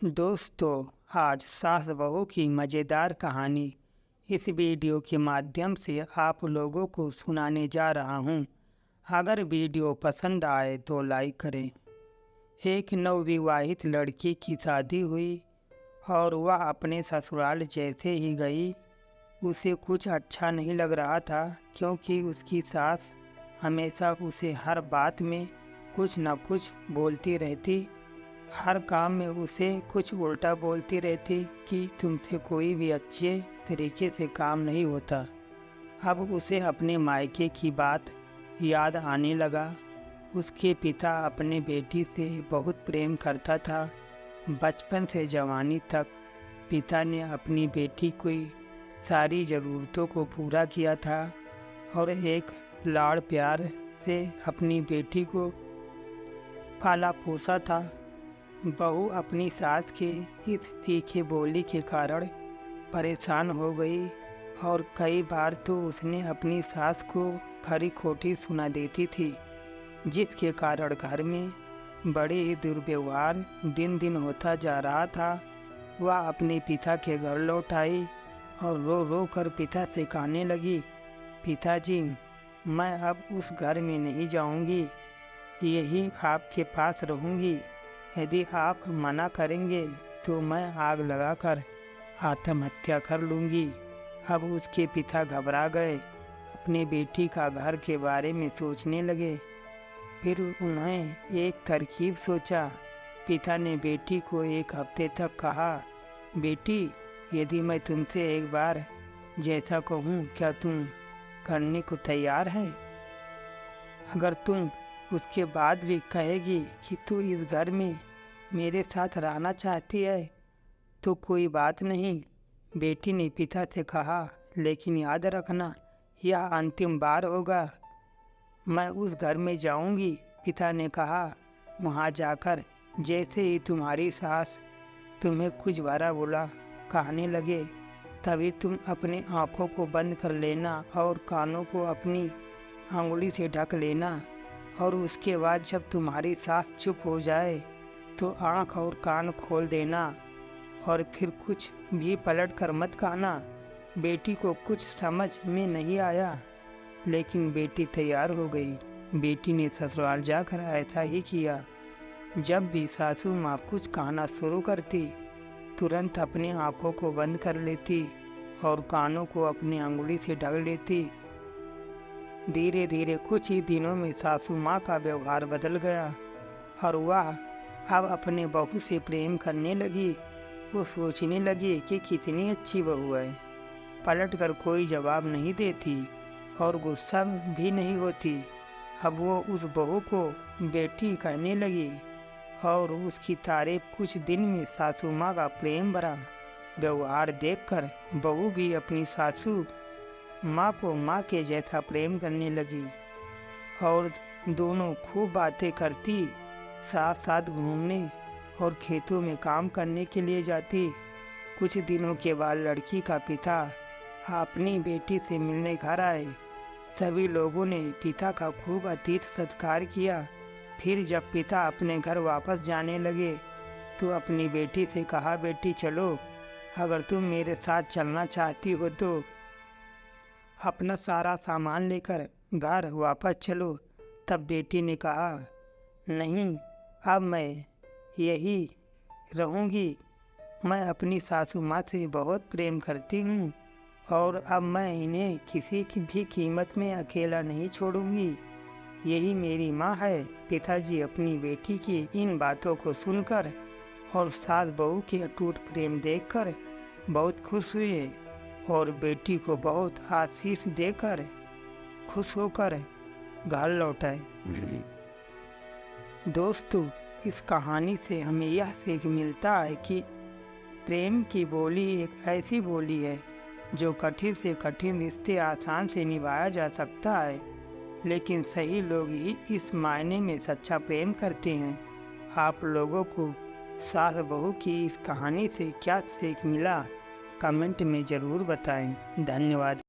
दोस्तों, आज सास बहू की मज़ेदार कहानी इस वीडियो के माध्यम से आप लोगों को सुनाने जा रहा हूँ। अगर वीडियो पसंद आए तो लाइक करें। एक नवविवाहित लड़की की शादी हुई और वह अपने ससुराल जैसे ही गई, उसे कुछ अच्छा नहीं लग रहा था, क्योंकि उसकी सास हमेशा उसे हर बात में कुछ न कुछ बोलती रहती। हर काम में उसे कुछ उल्टा बोलती रहती कि तुमसे कोई भी अच्छे तरीके से काम नहीं होता। अब उसे अपने मायके की बात याद आने लगा। उसके पिता अपने बेटी से बहुत प्रेम करता था। बचपन से जवानी तक पिता ने अपनी बेटी की सारी ज़रूरतों को पूरा किया था और एक लाड़ प्यार से अपनी बेटी को पाला पोसा था। बहू अपनी सास के इस तीखे बोली के कारण परेशान हो गई और कई बार तो उसने अपनी सास को खरी खोटी सुना देती थी, जिसके कारण घर में बड़े ही दुर्व्यवहार दिन दिन होता जा रहा था। वह अपने पिता के घर लौट आई और रो रो कर पिता से कहने लगी, पिताजी, मैं अब उस घर में नहीं जाऊंगी, यही आपके पास रहूंगी। यदि आप मना करेंगे तो मैं आग लगाकर आत्महत्या कर लूँगी। अब उसके पिता घबरा गए, अपने बेटी का घर के बारे में सोचने लगे। फिर उन्हें एक तरकीब सोचा। पिता ने बेटी को एक हफ्ते तक कहा, बेटी, यदि मैं तुमसे एक बार जैसा कहूँ, क्या तुम करने को तैयार है? अगर तुम उसके बाद भी कहेगी कि तू इस घर में मेरे साथ रहना चाहती है तो कोई बात नहीं। बेटी ने पिता से कहा, लेकिन याद रखना, यह अंतिम बार होगा। मैं उस घर में जाऊंगी। पिता ने कहा, वहां जाकर जैसे ही तुम्हारी सास तुम्हें कुछ भला बुरा कहने लगे, तभी तुम अपनी आँखों को बंद कर लेना और कानों को अपनी अंगुली से ढक लेना। और उसके बाद जब तुम्हारी सास चुप हो जाए तो आँख और कान खोल देना और फिर कुछ भी पलट कर मत कहना। बेटी को कुछ समझ में नहीं आया, लेकिन बेटी तैयार हो गई। बेटी ने ससुराल जाकर ऐसा ही किया। जब भी सासू माँ कुछ कहना शुरू करती, तुरंत अपनी आँखों को बंद कर लेती और कानों को अपनी अंगुली से ढक लेती। धीरे धीरे कुछ ही दिनों में सासू माँ का व्यवहार बदल गया और वह अब अपने बहू से प्रेम करने लगी। वो सोचने लगी कि कितनी अच्छी बहू है। पलट कर कोई जवाब नहीं देती और गुस्सा भी नहीं होती। अब वो उस बहू को बेटी कहने लगी और उसकी तारीफ कुछ दिन में सासू माँ का प्रेम भरा व्यवहार देखकर बहू भी अपनी सासू माँ को माँ के जैसा प्रेम करने लगी और दोनों खूब बातें करती, साथ साथ घूमने और खेतों में काम करने के लिए जाती। कुछ दिनों के बाद लड़की का पिता अपनी बेटी से मिलने घर आए। सभी लोगों ने पिता का खूब अतिथि सत्कार किया। फिर जब पिता अपने घर वापस जाने लगे तो अपनी बेटी से कहा, बेटी चलो, अगर तुम मेरे साथ चलना चाहती हो तो अपना सारा सामान लेकर घर वापस चलो। तब बेटी ने कहा, नहीं, अब मैं यही रहूँगी। मैं अपनी सासू माँ से बहुत प्रेम करती हूँ और अब मैं इन्हें किसी की भी कीमत में अकेला नहीं छोड़ूंगी। यही मेरी माँ है। पिताजी अपनी बेटी की इन बातों को सुनकर और सास बहू के अटूट प्रेम देखकर बहुत खुश हुए और बेटी को बहुत आशीष देकर खुश होकर घर लौट आए। दोस्तों, इस कहानी से हमें यह सीख मिलता है कि प्रेम की बोली एक ऐसी बोली है जो कठिन से कठिन रिश्ते आसान से निभाया जा सकता है, लेकिन सही लोग ही इस मायने में सच्चा प्रेम करते हैं। आप लोगों को सास बहू की इस कहानी से क्या सीख मिला, कमेंट में ज़रूर बताएं। धन्यवाद।